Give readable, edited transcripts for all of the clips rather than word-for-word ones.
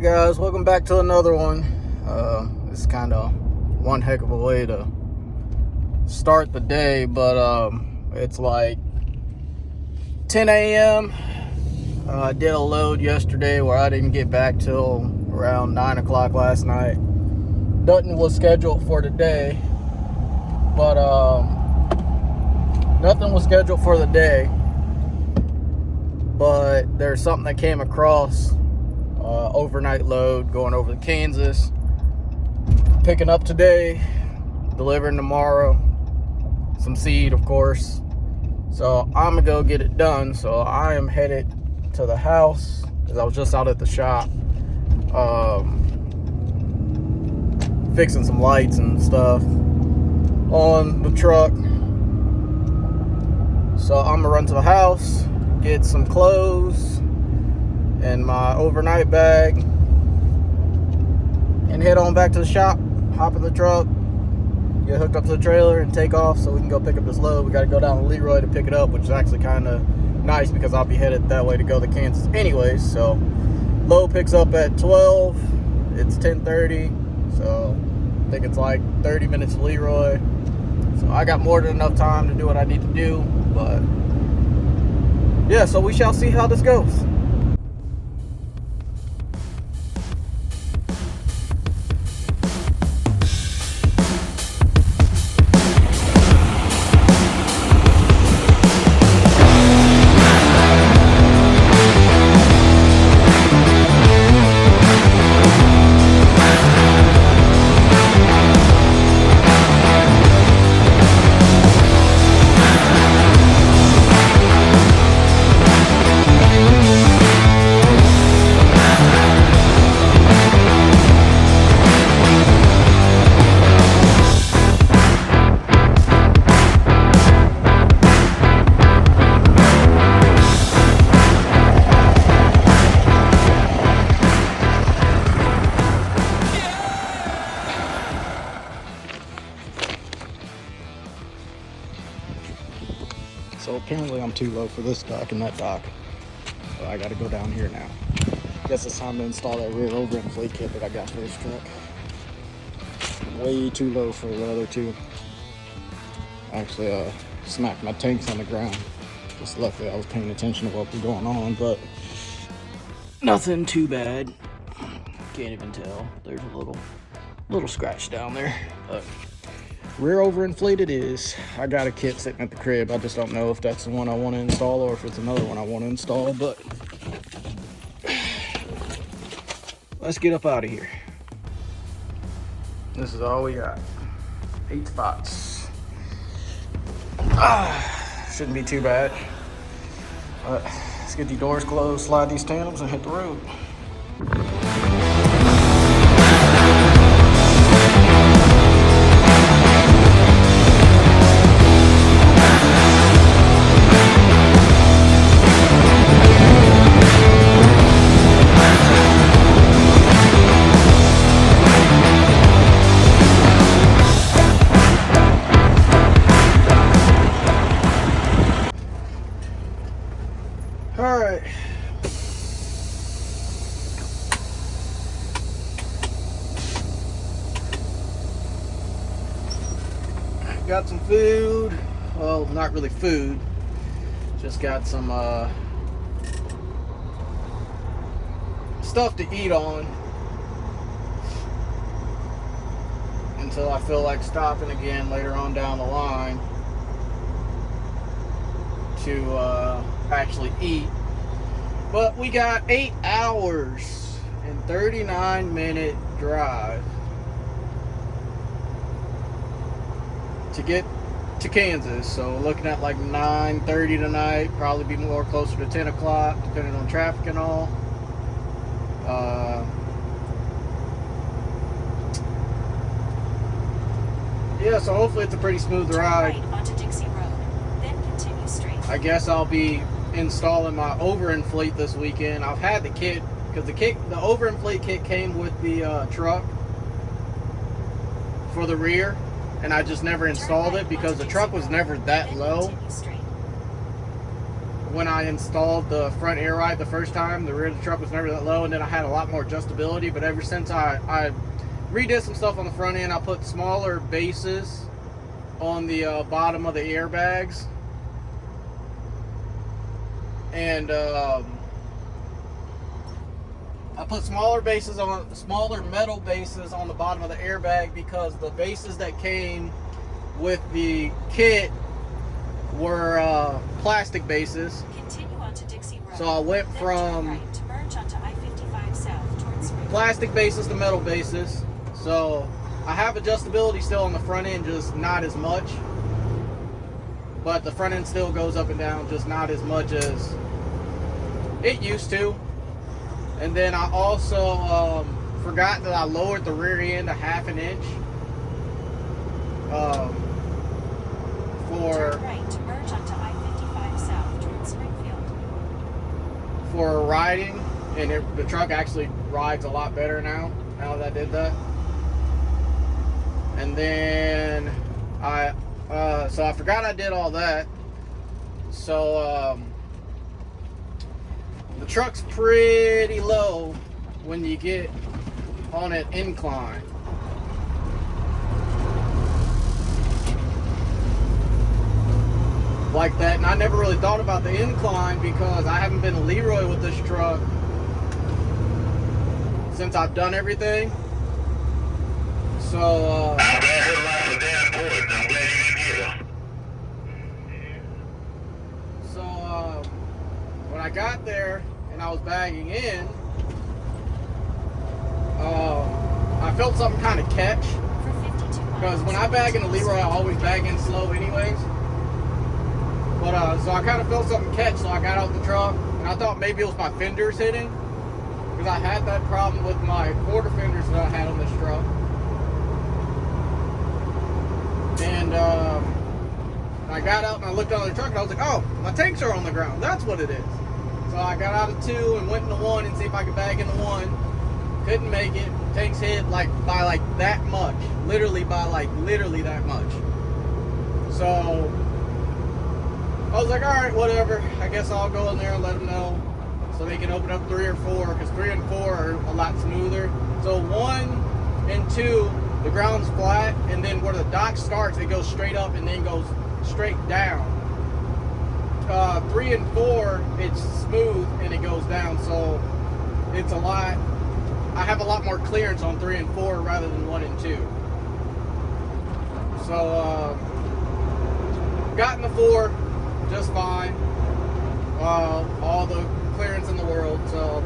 guys, welcome back to another one. It's kind of one heck of a way to start the day, but it's like 10 a.m. I did a load yesterday where I didn't get back till around 9 o'clock last night. Nothing was scheduled for today, but nothing was scheduled for the day, but there's something that came across. Overnight load going over to Kansas, picking up today, delivering tomorrow, some seed of course. So I'm gonna go get it done. So I am headed to the house because I was just out at the shop fixing some lights and stuff on the truck. So I'm gonna run to the house, get some clothes and my overnight bag, and head on back to the shop, hop in the truck, get hooked up to the trailer, and take off so we can go pick up this load. We got to go down to Leroy to pick it up, which is actually kind of nice because I'll be headed that way to go to Kansas anyways. So load picks up at 12. It's 10:30, so I think it's like 30 minutes to Leroy. So I got more than enough time to do what I need to do, but yeah, so we shall see how this goes. So apparently I'm too low for this dock and that dock. So I gotta go down here now. Guess it's time to install that rear overinflate kit that I got for this truck. Way too low for the other two. Actually smacked my tanks on the ground. Just luckily I was paying attention to what was going on, but nothing too bad. Can't even tell. There's a little scratch down there, but rear overinflate it is. I got a kit sitting at the crib. I just don't know if that's the one I want to install or if it's another one I want to install, but let's get up out of here. This is all we got. 8 spots. Shouldn't be too bad. But let's get these doors closed, slide these tandems, and hit the road. All right. Got some food. Well, not really food. Just got some stuff to eat on until I feel like stopping again later on down the line to actually eat. But we got 8 hours and 39-minute drive to get to Kansas. So looking at like 9:30 tonight, probably be more closer to 10 o'clock depending on traffic and all. Yeah, so hopefully it's a pretty smooth ride. Onto Dixie Road, then continue straight. I guess I'll be installing my overinflate this weekend. I've had the kit because the overinflate kit came with the truck for the rear, and I just never installed it because the truck was never that low. when I installed the front air ride the first time. The rear of the truck was never that low, and then I had a lot more adjustability. But ever since I redid some stuff on the front end, I put smaller bases on the bottom of the airbags, and I put smaller metal bases on the bottom of the airbag because the bases that came with the kit were plastic bases. Continue on to Dixie Road. So I went Then from turn right to merge onto I-55 South towards Springfield. plastic bases to metal bases. So I have adjustability still on the front end, just not as much. But the front end still goes up and down, just not as much as it used to. And then I also forgot that I lowered the rear end a half an inch Turn right to merge onto I-55 South towards Springfield. for riding, and the truck actually rides a lot better now that I did that. And then so I forgot I did all that. So the truck's pretty low when you get on an incline. Like that, and I never really thought about the incline because I haven't been to Leroy with this truck since I've done everything. So I'm glad headlights are damn important. I'm glad you didn't hear them. So when I got there and I was bagging in, I felt something kind of catch, For 52 miles. because when I bag into Leroy, I always bag in slow anyways. But so I kind of felt something catch, so I got out the truck, and I thought maybe it was my fenders hitting, because I had that problem with my quarter fenders that I had on this truck. And I got out and I looked on the truck and I was like, oh, my tanks are on the ground. That's what it is. So I got out of 2 and went into 1 and see if I could bag into 1. Couldn't make it. Tanks hit by that much. Literally that much. So I was like, all right, whatever. I guess I'll go in there and let them know so they can open up 3 or 4, because 3 and 4 are a lot smoother. So 1 and 2, the ground's flat, and then where the dock starts, it goes straight up and then goes straight down. 3 and 4, it's smooth and it goes down, so it's a lot. I have a lot more clearance on 3 and 4 rather than 1 and 2. So got in the 4 just fine. All the clearance in the world. So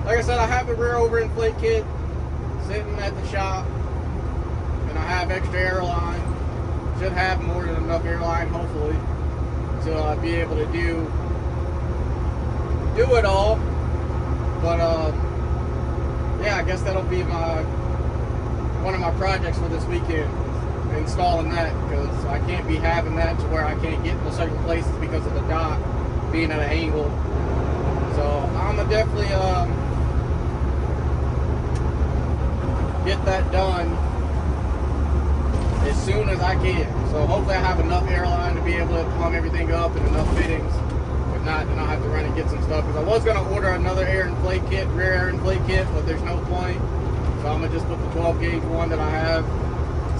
like I said, I have the rear overinflate kit sitting at the shop, and I have extra airline. Should have more than enough airline, hopefully, to be able to do it all. But yeah, I guess that'll be one of my projects for this weekend, installing that, because I can't be having that to where I can't get to certain places because of the dock being at an angle. So I'm gonna definitely get that done as soon as I can. So hopefully I have enough airline to be able to plumb everything up and enough fittings. If not, then I'll have to run and get some stuff, because I was going to order another air inflate kit, rear air inflate kit, but there's no point. So I'm going to just put the 12 gauge one that I have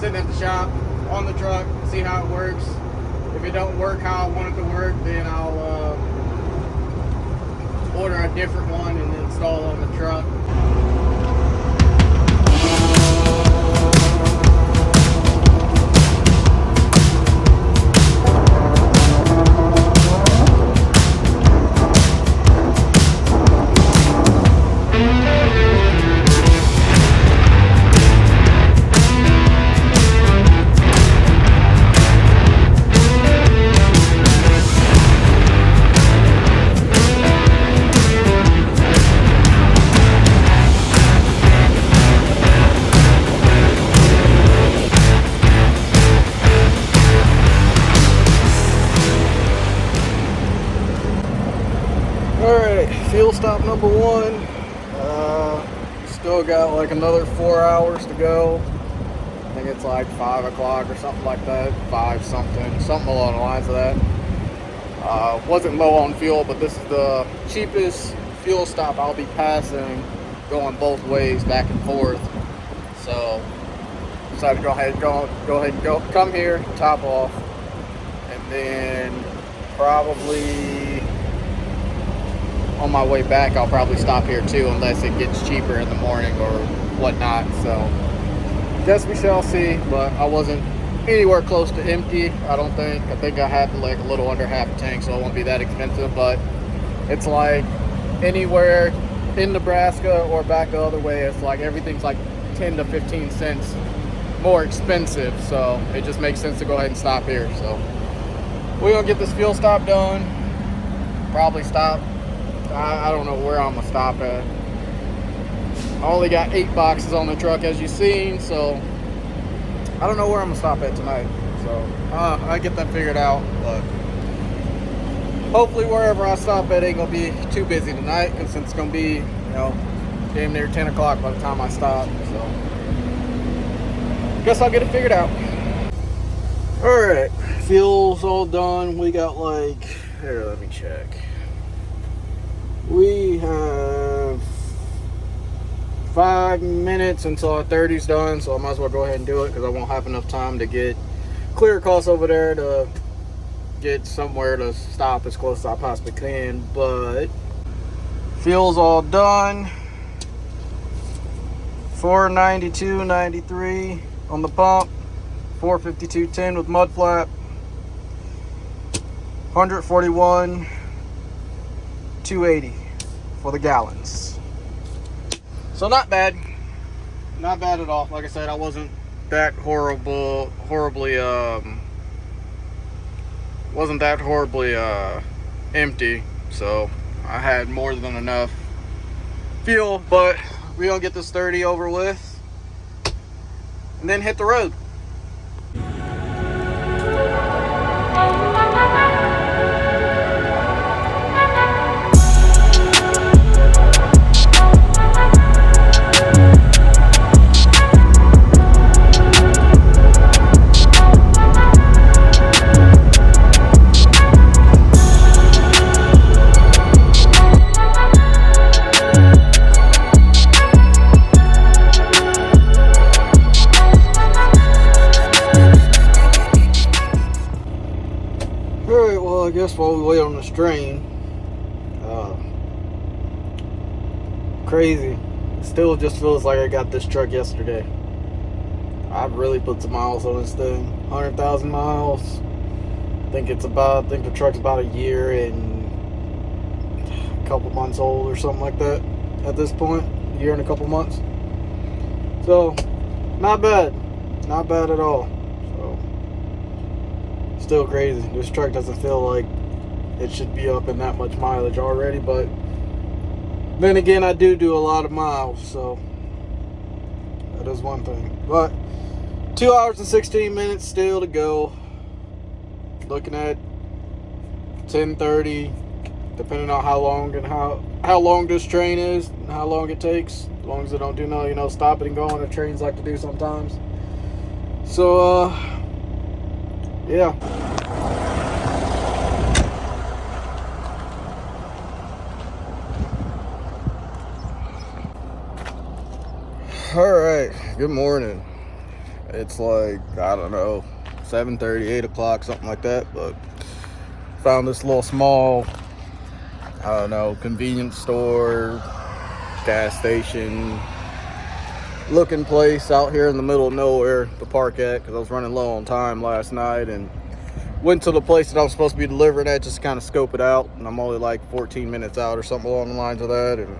sitting at the shop on the truck, see how it works. If it don't work how I want it to work, then I'll order a different one and install it on the truck. Fuel stop number 1. Still got like another 4 hours to go. I think it's like 5 o'clock or something like that. 5 something along the lines of that. Wasn't low on fuel, but this is the cheapest fuel stop I'll be passing, going both ways back and forth. So decided to go ahead and come here, top off, and then probably on my way back I'll probably stop here too, unless it gets cheaper in the morning or whatnot. So guess we shall see, but I wasn't anywhere close to empty, I don't think. I think I had like a little under half a tank, so it won't be that expensive. But it's like anywhere in Nebraska or back the other way, it's like everything's like 10 to 15 cents more expensive, so it just makes sense to go ahead and stop here. So we're gonna get this fuel stop done, probably stop, I don't know where I'm gonna stop at. I only got 8 boxes on the truck, as you've seen, so I don't know where I'm gonna stop at tonight. So I get that figured out, but hopefully wherever I stop at ain't gonna be too busy tonight, because it's gonna be, damn near 10 o'clock by the time I stop. So guess I'll get it figured out. All right, fuel's all done. We got like, here, let me check. We have 5 minutes until our 30's done, so I might as well go ahead and do it, because I won't have enough time to get clear across over there to get somewhere to stop as close as I possibly can. But fuel's all done. 492.93 on the pump, 452.10 with mud flap, 141.280 for the gallons. So not bad, not bad at all. Like I said, I wasn't that horribly empty, so I had more than enough fuel. But we're gonna get this 30 over with and then hit the road. I guess while we wait on the strain, crazy. Still just feels like I got this truck yesterday. I've really put some miles on this thing. 100,000 miles. I think the truck's about a year and a couple months old or something like that at this point. A year and a couple months. So, not bad. Not bad at all. Still crazy. This truck doesn't feel like it should be up in that much mileage already, but then again, I do a lot of miles, so that is one thing. But 2 hours and 16 minutes still to go. Looking at 10:30, depending on how long and how long this train is and how long it takes. As long as it don't do no, stopping and going, the trains like to do sometimes. So yeah. All right, good morning. It's like, I don't know, 7:30, 8 o'clock, something like that, but found this little small, I don't know, convenience store, gas station looking place out here in the middle of nowhere to park at, because I was running low on time last night and went to the place that I was supposed to be delivering at just to kind of scope it out, and I'm only like 14 minutes out or something along the lines of that, and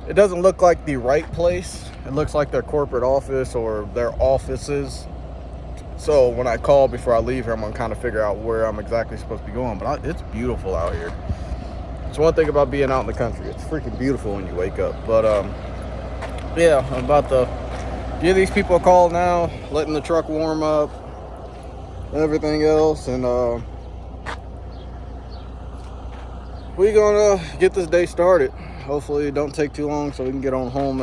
it doesn't look like the right place. It looks like their corporate office or their offices. So when I call before I leave here, I'm gonna kind of figure out where I'm exactly supposed to be going. But it's beautiful out here. It's one thing about being out in the country. It's freaking beautiful when you wake up. But yeah, I'm about to give these people a call now, letting the truck warm up and everything else, and we're gonna get this day started. Hopefully it don't take too long so we can get home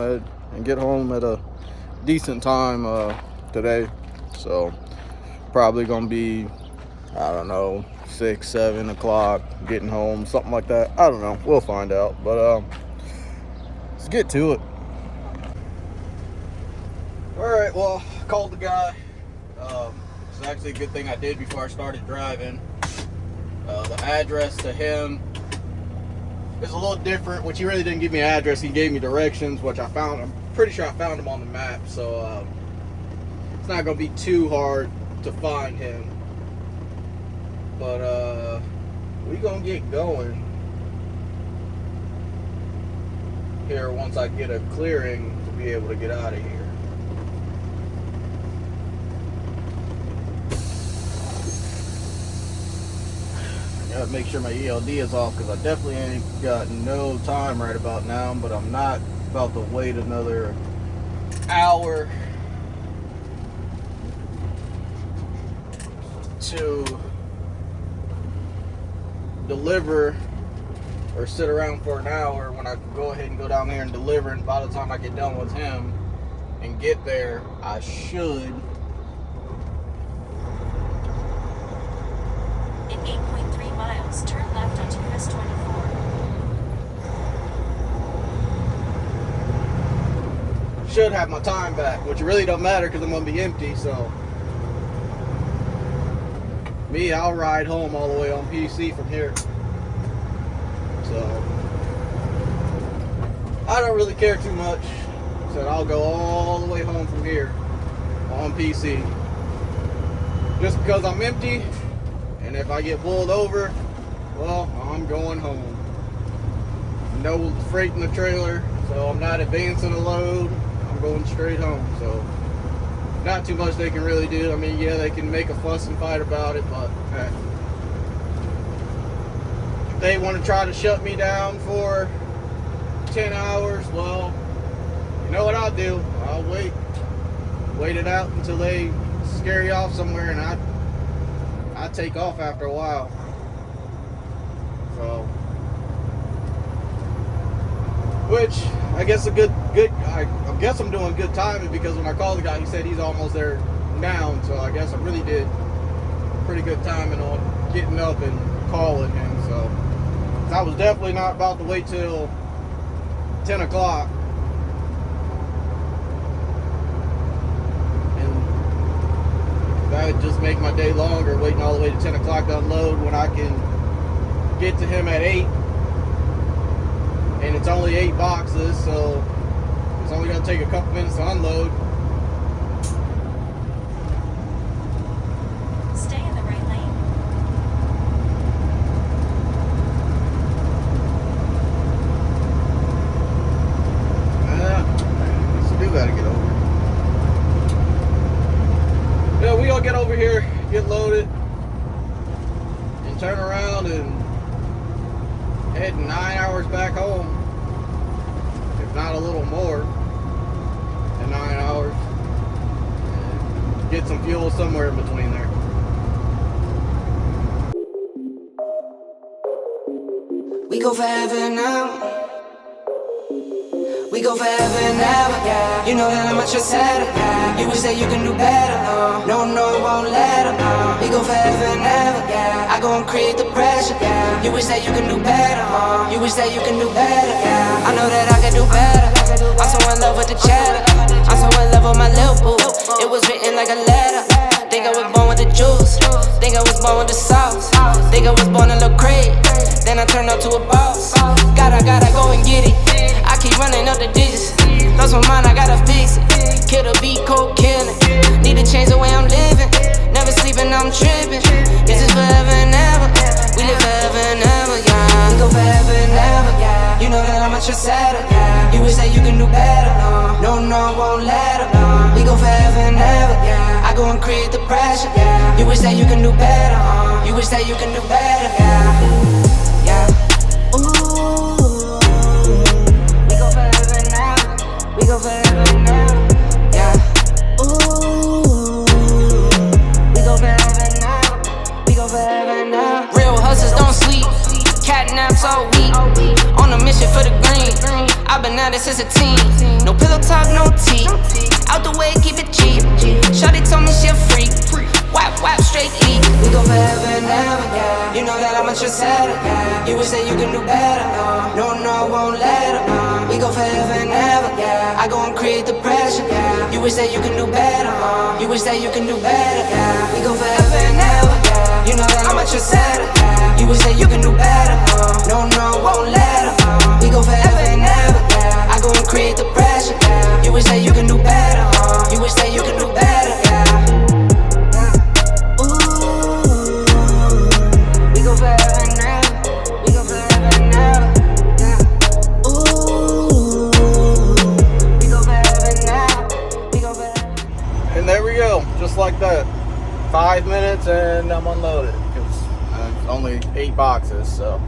at a decent time today. So probably gonna be, I don't know, 6, 7 o'clock, getting home, something like that. I don't know. We'll find out. But let's get to it. All right. Well, I called the guy. It's actually a good thing I did before I started driving. The address to him is a little different, which he really didn't give me an address. He gave me directions, which I found. I'm pretty sure I found him on the map, so it's not going to be too hard to find him. But we going to get going here once I get a clearing to be able to get out of here. Gotta make sure my ELD is off because I definitely ain't got no time right about now, but I'm not about to wait another hour to deliver or sit around for an hour when I can go ahead and go down there and deliver, and by the time I get done with him and get there, I should In 8.3 miles, turn left onto US 24. should have my time back, which really don't matter because I'm gonna be empty. So me, I'll ride home all the way on PC from here. So I don't really care too much. So I'll go all the way home from here on PC, just because I'm empty. And if I get pulled over, well, I'm going home. No freight in the trailer, so I'm not advancing a load. I'm going straight home. So not too much they can really do. I mean, yeah, they can make a fuss and fight about it, but if they want to try to shut me down for 10 hours, well, you know what I'll do? I'll wait it out until they scare you off somewhere, and I take off after a while. So, which I guess I guess I'm doing good timing, because when I called the guy, he said he's almost there now. So I guess I really did pretty good timing on getting up and calling him. So I was definitely not about to wait till 10 o'clock. That would just make my day longer, waiting all the way to 10 o'clock to unload, when I can get to him at 8. And it's only 8 boxes, so it's only going to take a couple minutes to unload. Stay in the right lane. I guess I do got to get over. Yeah, we all get over here, get loaded, and turn around and head 9 hours back home, if not a little more than 9 hours, and get some fuel somewhere in between there. We go forever now. We go forever and ever, yeah. You know that I'm at your side, yeah. You wish that you can do better, no, I won't let her, We go forever and ever, yeah. I go and create the pressure, yeah. You wish that you can do better, You wish that you can do better, yeah. I know that I can do better. I'm so in love with the cheddar. I'm so in love with my little boo. It was written like a letter. Think I was born with the juice. Think I was born with the sauce. Think I was born a little crazy. Then I turned up to a boss. Gotta go and get it. I keep running up the digits. Lost my mind, I gotta fix it. Kill the beat, cold killing. Need to change the way I'm living. Never sleeping, I'm tripping. This is forever and ever. We live forever and ever, yeah. We go forever and ever, yeah. You know that I'm at your saddle, yeah. You wish that you can do better, no, I won't let her, We go forever and ever, yeah. I go and create the pressure, yeah. You wish that you can do better, You wish that you can do better, yeah. We go forever now, yeah. Ooh, we go forever now. We go forever now. Real hustlers don't sleep. Cat naps all week. On a mission for the green. I've been at it since a teen. No pillow talk, no tea. Out the way, keep it cheap. Shawty told me she a freak. Whap, straight eat. We go go forever and ever, yeah. You know that I'm a trendsetter, yeah. You wish that you can do better, no, I won't let her, no. We go forever and ever, yeah. I go and create the pressure, yeah. You wish that you can do better, you wish that you can do better, yeah. We go forever and ever, yeah. You know that I'm a trendsetter, yeah. You wish that you can do better, no, I won't let her, we go forever and ever, yeah. I go and create the pressure, yeah. You wish that you can do better, you wish that you can do better, yeah. We go forever and ever. We go forever and ever. Yeah. Ooh. We go forever and ever. We go forever. And there we go, just like that. 5 minutes and I'm unloaded because it's only 8 boxes, so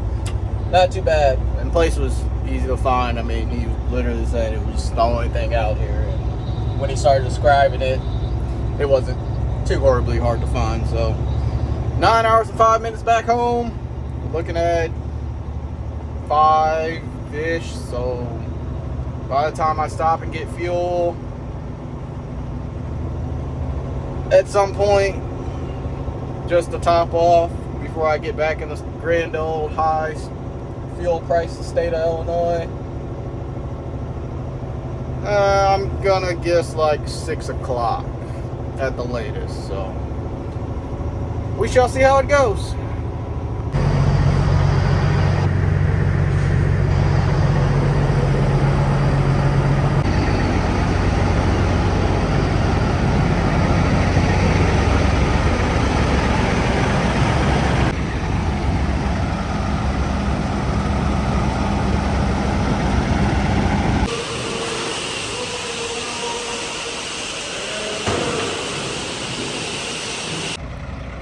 not too bad. And the place was easy to find. I mean, he literally said it was the only thing out here. And when he started describing it, it wasn't too horribly hard to find. So 9 hours and 5 minutes back home. Looking at 5-ish. So by the time I stop and get fuel, at some point, just to top off before I get back in this grand old high fuel prices state of Illinois, I'm gonna guess like 6 o'clock at the latest. So we shall see how it goes.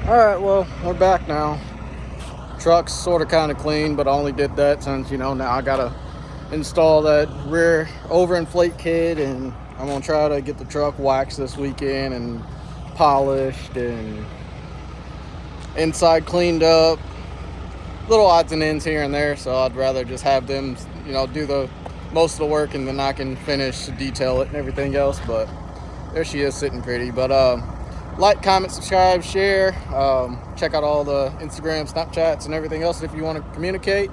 Alright, well, we're back now. Truck's sort of kind of clean, but I only did that since, you know, now I gotta install that rear overinflate kit, and I'm gonna try to get the truck waxed this weekend and polished and inside cleaned up. Little odds and ends here and there, so I'd rather just have them, you know, do the most of the work, and then I can finish, detail it and everything else. But there she is, sitting pretty. But like, comment, subscribe, share. Check out all the Instagram, Snapchats, and everything else if you want to communicate.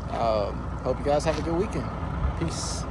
Hope you guys have a good weekend. Peace.